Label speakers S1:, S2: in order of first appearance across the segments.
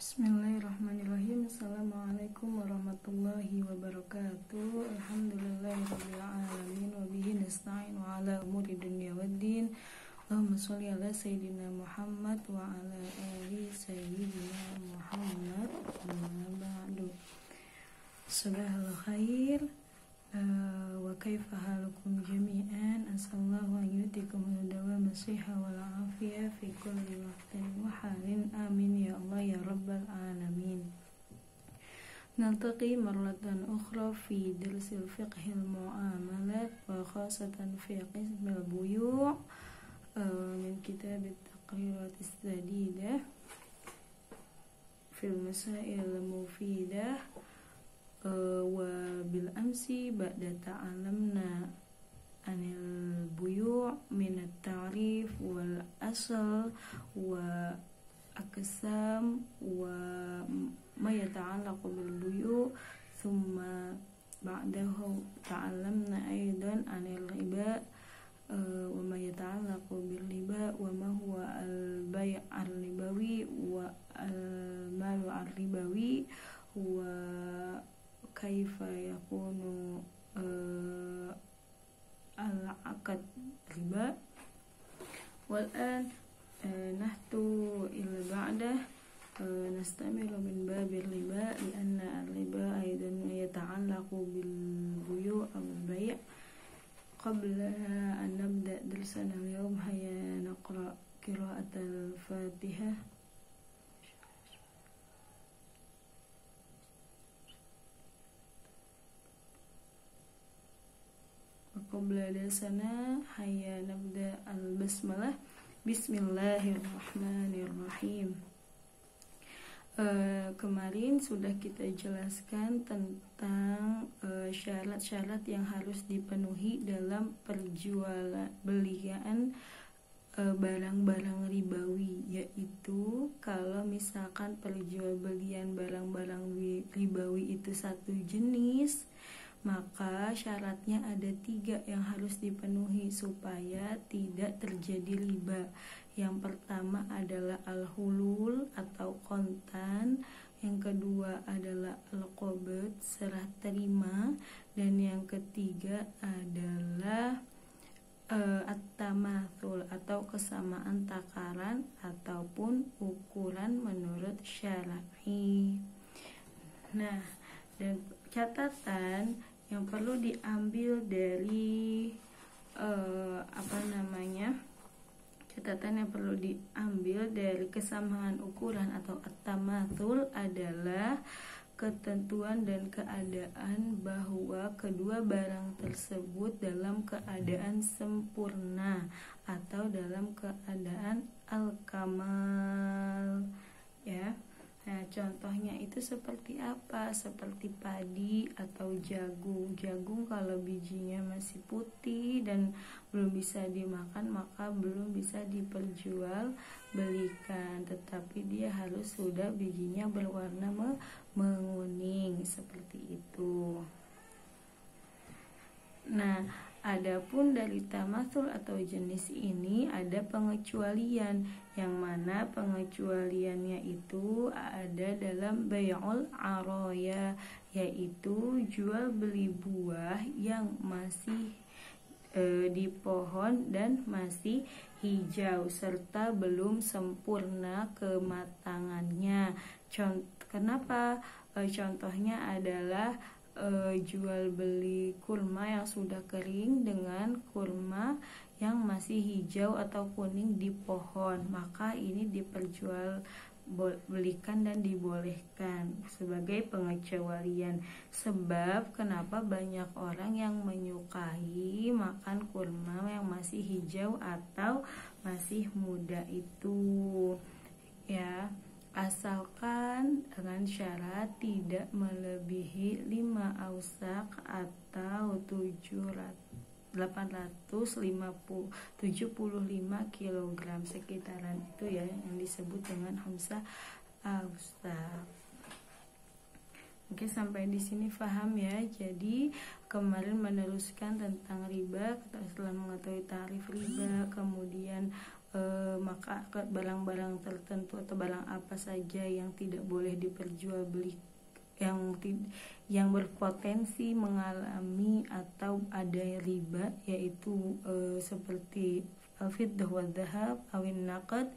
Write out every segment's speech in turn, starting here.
S1: Bismillahirrahmanirrahim. Assalamualaikum warahmatullahi wabarakatuh. Alhamdulillahirabbil alamin wa bihi nasta'in wa ala umuri dunya waddin. Allahumma shalli ala sayyidina Muhammad wa ala ali sayyidina Muhammad. Amma ba'du. Sabahal khair wa kaifa halukum jami'an. Asallahu an yutikum dawama siha wal afiyah fi kulli waqtin wa halin. Amin ya Allah ya rabbal alamin. Naltaqi marratan ukhra fi darsil fiqhil muamalat wa khasatan fi qismil buyu' min kitab at-taqrirat as-sadidah fil masail mufidah. Wa bil amsi ba'da ta'alamna anil buyu' min at-ta'rif wal asal wa aqsam wa ma yata'allaqu bil buyu', thumma ba'dahu ta'alamna aidan anil riba wa ma yata'allaqu bil riba wa ma huwa al bay' ar-ribawi wa al malu ar-ribawi wa kaifa yakunu al-aqad riba. Wal an nahtu ila ba'dah nastamilu min babil riba li anna al-riba aidan yata'allaqu bil buyu' aw al-bay'. Qabla an nabda darsana al-yawm hayya naqra qira'at al-Fatihah. Qabla darsana hayya nabda al-basmalah. Bismillahirrahmanirrahim. Kemarin sudah kita jelaskan tentang syarat-syarat yang harus dipenuhi dalam perjualbelian barang-barang ribawi, yaitu kalau misalkan perjualbelian barang-barang ribawi itu satu jenis, maka syaratnya ada 3 yang harus dipenuhi supaya tidak terjadi riba. Yang pertama adalah al-hulul atau kontan, yang kedua adalah al-qabd serah terima, dan yang ketiga adalah at-tamathul atau kesamaan takaran ataupun ukuran menurut syar'i. Nah, dan catatan yang perlu diambil dari catatan yang perlu diambil dari kesamaan ukuran atau at-tamathul adalah ketentuan dan keadaan bahwa kedua barang tersebut dalam keadaan sempurna atau dalam keadaan al-kamal, ya. Nah, contohnya itu seperti apa? Seperti padi atau jagung. Jagung kalau bijinya masih putih dan belum bisa dimakan, maka belum bisa diperjualbelikan. Tetapi dia harus sudah bijinya berwarna menguning, seperti itu. Nah, adapun dari tamathul atau jenis ini ada pengecualian, yang mana pengecualiannya itu ada dalam bai'ul aroya, yaitu jual beli buah yang masih di pohon dan masih hijau serta belum sempurna kematangannya. Kenapa? Contohnya adalah jual beli kurma yang sudah kering dengan kurma yang masih hijau atau kuning di pohon, maka ini diperjualbelikan dan dibolehkan sebagai pengecualian. Sebab kenapa banyak orang yang menyukai makan kurma yang masih hijau atau masih muda itu, ya, asalkan dengan syarat tidak melebihi 5 ausak atau 875 kg, sekitaran itu ya, yang disebut dengan hamsah ausak. Oke, sampai di sini paham ya. Jadi kemarin meneruskan tentang riba, setelah mengetahui tarif riba, kemudian maka barang-barang tertentu atau barang apa saja yang tidak boleh diperjualbelikan, yang berpotensi mengalami atau ada riba, yaitu seperti al-fiddah wa dhahab awin naqad.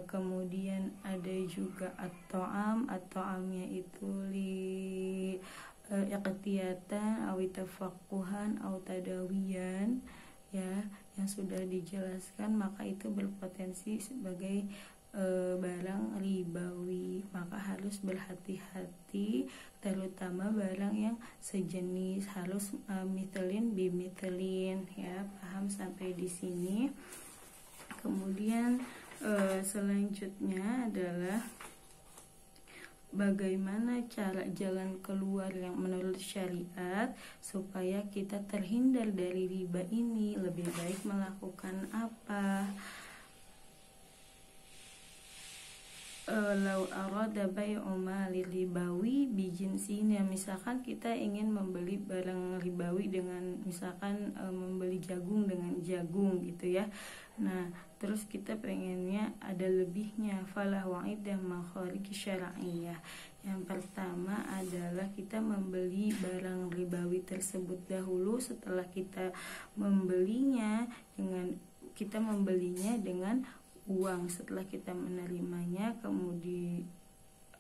S1: Kemudian ada juga at-ta'amnya itu li iqtiyatan aw tafaqquhan aw tadawiyan, ya, yang sudah dijelaskan, maka itu berpotensi sebagai barang ribawi. Maka harus berhati-hati, terutama barang yang sejenis, harus mithlin bimithlin, ya. Paham sampai di sini? Kemudian selanjutnya adalah bagaimana cara jalan keluar yang menurut syariat supaya kita terhindar dari riba ini. Lebih baik melakukan apa? Lau arada bai'u mali ribawi bijinsinya, misalkan kita ingin membeli barang ribawi dengan misalkan membeli jagung dengan jagung gitu ya. Nah, terus kita pengennya ada lebihnya, falah wa'idah makharij syar'iyyah. Yang pertama adalah kita membeli barang ribawi tersebut dahulu. Setelah kita membelinya dengan uang, setelah kita menerimanya, kemudian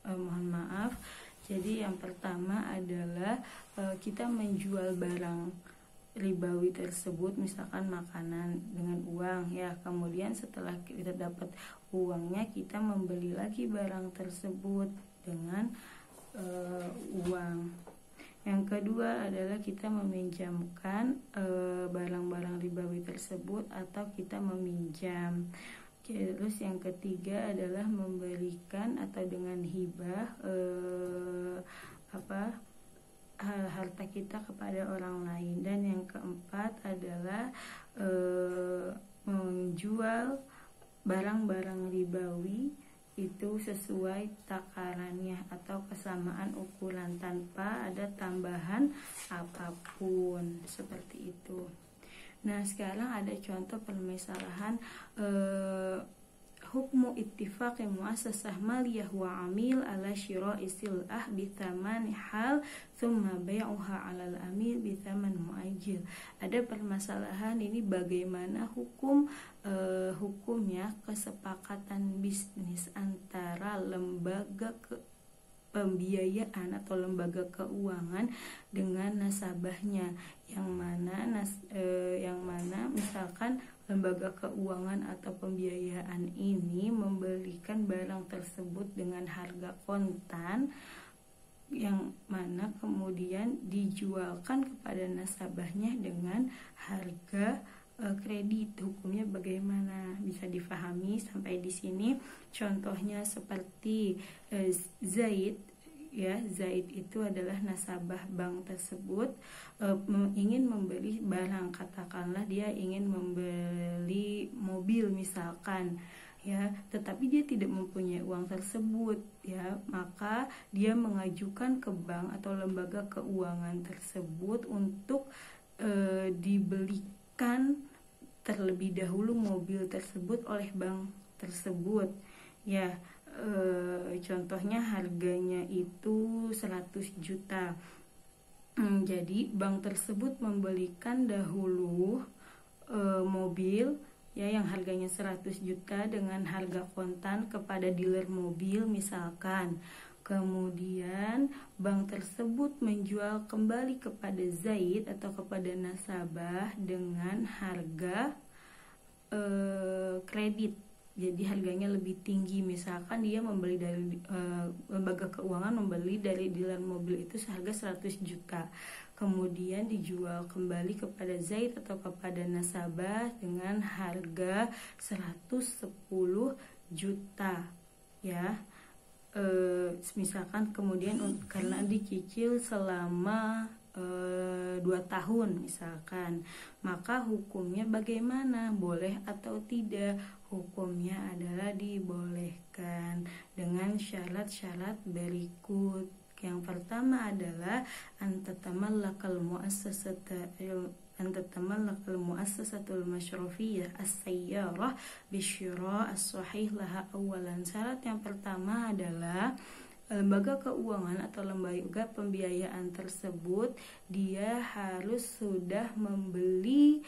S1: mohon maaf. Jadi yang pertama adalah kita menjual barang ribawi tersebut, misalkan makanan, dengan uang, ya. Kemudian setelah kita dapat uangnya, kita membeli lagi barang tersebut dengan uang. Yang kedua adalah kita meminjamkan barang-barang ribawi tersebut atau kita meminjam. Terus yang ketiga adalah memberikan atau dengan hibah harta kita kepada orang lain. Dan yang keempat adalah menjual barang-barang ribawi itu sesuai takarannya atau kesamaan ukuran tanpa ada tambahan apapun, seperti itu. Nah, sekarang ada contoh permasalahan hukmu ittifaqi muassasah maliyah wa amil ala syira'i sil'ah bi thamani hal thumma bai'uha 'ala al-amil bi thaman muajjil. Ada permasalahan ini, bagaimana hukumnya kesepakatan bisnis antara lembaga pembiayaan atau lembaga keuangan dengan nasabahnya, yang mana misalkan lembaga keuangan atau pembiayaan ini membelikan barang tersebut dengan harga kontan, yang mana kemudian dijualkan kepada nasabahnya dengan harga kredit. Hukumnya bagaimana? Bisa difahami sampai di sini? Contohnya seperti Zaid, ya. Zaid itu adalah nasabah bank tersebut, ingin membeli barang, katakanlah dia ingin membeli mobil misalkan, ya, tetapi dia tidak mempunyai uang tersebut, ya. Maka dia mengajukan ke bank atau lembaga keuangan tersebut untuk dibelikan terlebih dahulu mobil tersebut oleh bank tersebut, ya. Contohnya harganya itu 100 juta. Jadi bank tersebut membelikan dahulu mobil, ya, yang harganya 100 juta dengan harga kontan kepada dealer mobil misalkan. Kemudian bank tersebut menjual kembali kepada Zaid atau kepada nasabah dengan harga kredit. Jadi harganya lebih tinggi, misalkan dia membeli dari lembaga keuangan membeli dari dealer mobil itu seharga 100 juta. Kemudian dijual kembali kepada Zaid atau kepada nasabah dengan harga 110 juta, ya. Misalkan kemudian karena dicicil selama 2 tahun misalkan, maka hukumnya bagaimana? Boleh atau tidak? Hukumnya adalah dibolehkan dengan syarat-syarat berikut. Yang pertama adalah antatamallakal muassasata an tatamallaq al-muassasatul masyrafiyah as-sayyarah bisyira' as-sahih laha awalan. Syarat yang pertama adalah lembaga keuangan atau lembaga pembiayaan tersebut dia harus sudah membeli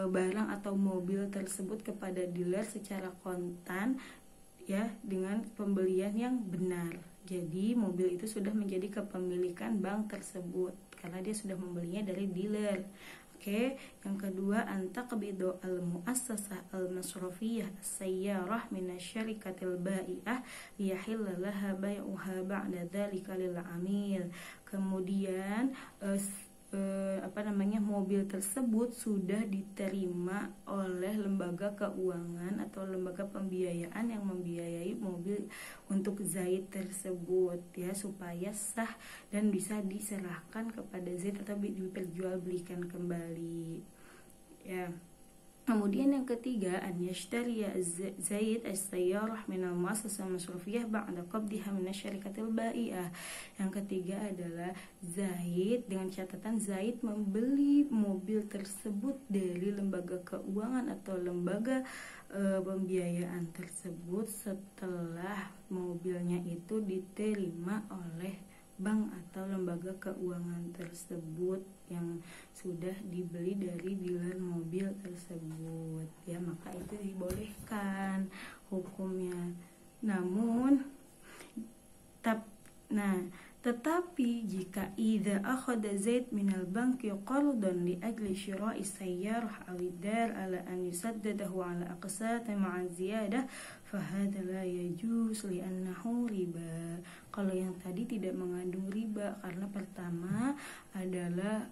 S1: barang atau mobil tersebut kepada dealer secara kontan ya, dengan pembelian yang benar. Jadi mobil itu sudah menjadi kepemilikan bank tersebut karena dia sudah membelinya dari dealer. Oke, yang kedua antaqbidu al-muassasah al-masrafiyah as-sayyarah minasyarikatil bai'ah liyahilla laha bai'uha ba'da dzalika lil 'amil. Kemudian mobil tersebut sudah diterima oleh lembaga keuangan atau lembaga pembiayaan yang membiayai mobil untuk Zaid tersebut ya, supaya sah dan bisa diserahkan kepada Zaid atau diperjualbelikan kembali ya. Kemudian yang ketiga an yashtariya Zaid as-sayyarah min al-muassasah masrufiyah ba'da qabdiha min asy-syarikatil bai'ah. Yang ketiga adalah Zaid, dengan catatan Zaid membeli mobil tersebut dari lembaga keuangan atau lembaga pembiayaan tersebut setelah mobilnya itu diterima oleh bank atau lembaga keuangan tersebut yang sudah dibeli dari dealer mobil tersebut ya, maka itu dibolehkan hukumnya. Namun tetapi jika idza akhadha Zaid minal banki qardan li ajli syira'i sayyarah aw dar ala an yusaddadahu ala aqsat ma'a ziyadah fa hadha la yajuz li'annahu riba. Kalau yang tadi tidak mengandung riba karena pertama adalah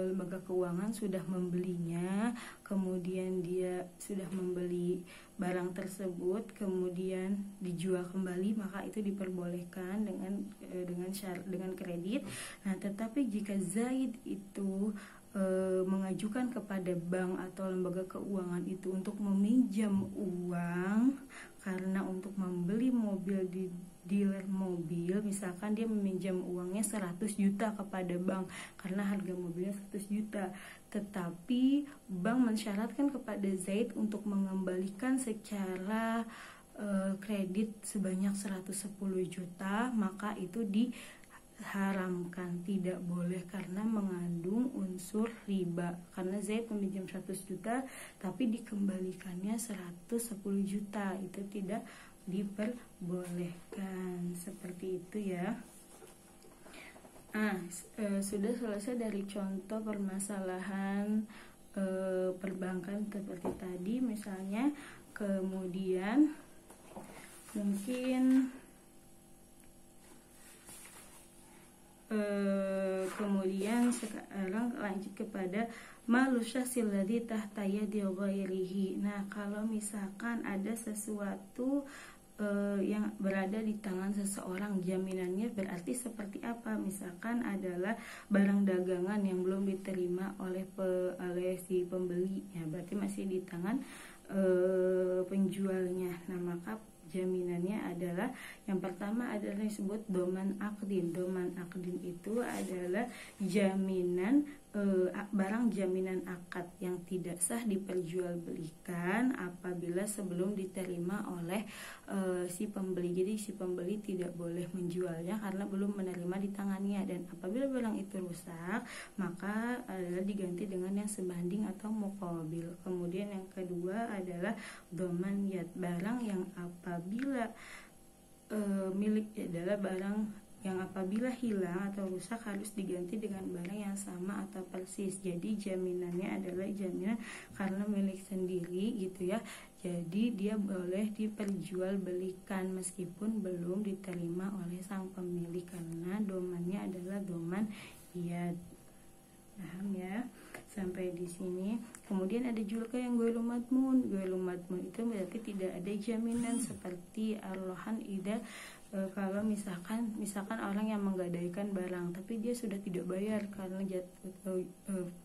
S1: lembaga keuangan sudah membelinya, kemudian dia sudah membeli barang tersebut kemudian dijual kembali, maka itu diperbolehkan dengan kredit. Nah, tetapi jika Zaid itu mengajukan kepada bank atau lembaga keuangan itu untuk meminjam uang karena untuk membeli mobil di dealer mobil, misalkan dia meminjam uangnya 100 juta kepada bank karena harga mobilnya 100 juta, tetapi bank mensyaratkan kepada Zaid untuk mengembalikan secara kredit sebanyak 110 juta, maka itu diharamkan, tidak boleh karena mengandung unsur riba. Karena Zaid meminjam 100 juta tapi dikembalikannya 110 juta, itu tidak diperbolehkan. Seperti itu ya. Sudah selesai dari contoh permasalahan perbankan seperti tadi misalnya. Kemudian mungkin sekarang lanjut kepada malusyasil ladzi tahta yadi ghairihi. Nah, kalau misalkan ada sesuatu yang berada di tangan seseorang, jaminannya berarti seperti apa? Misalkan adalah barang dagangan yang belum diterima oleh si pembeli, ya berarti masih di tangan penjualnya. Nah, maka jaminannya adalah yang pertama adalah disebut doman akdin. Doman akdin itu adalah jaminan barang jaminan akad yang tidak sah diperjualbelikan apabila sebelum diterima oleh si pembeli. Jadi si pembeli tidak boleh menjualnya karena belum menerima di tangannya, dan apabila barang itu rusak maka adalah diganti dengan yang sebanding atau muqabil. Kemudian yang kedua adalah doman yad, barang yang apabila milik adalah barang yang apabila hilang atau rusak harus diganti dengan barang yang sama atau persis. Jadi jaminannya adalah jaminan karena milik sendiri gitu ya. Jadi dia boleh diperjualbelikan meskipun belum diterima oleh sang pemilik karena domannya adalah doman yad. Paham ya? Sampai di sini. Kemudian ada juga yang ghairu madmun. Ghairu madmun itu berarti tidak ada jaminan, seperti arlohan ida kalau misalkan orang yang menggadaikan barang tapi dia sudah tidak bayar karena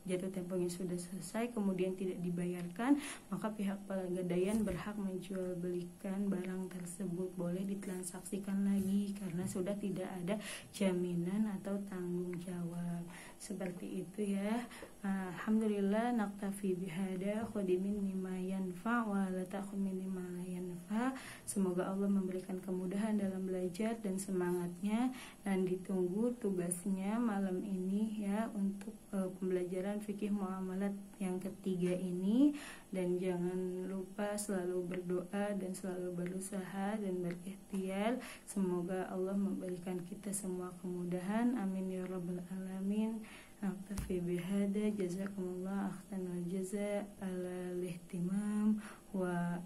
S1: jatuh temponya sudah selesai kemudian tidak dibayarkan, maka pihak pegadaian berhak menjual belikan barang tersebut, boleh ditransaksikan lagi karena sudah tidak ada jaminan atau tanggung jawab. Seperti itu ya. Alhamdulillah, naktafi bihada, khodimin mimma yanfa wa la takhmin mimma la yanfa. Semoga Allah memberikan kemudahan dalam belajar dan semangatnya, dan ditunggu tugasnya malam ini ya untuk pembelajaran fikih muamalat yang ketiga ini. Dan jangan lupa selalu berdoa dan selalu berusaha dan berikhtiar. Semoga Allah memberikan kita semua kemudahan, amin ya rabbal alamin. Naktafi bihada, jazakumullah ahsanal jaza ala lihtimam wa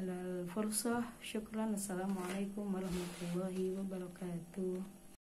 S1: ala al-fursah. Syukran. Assalamualaikum warahmatullahi wabarakatuh.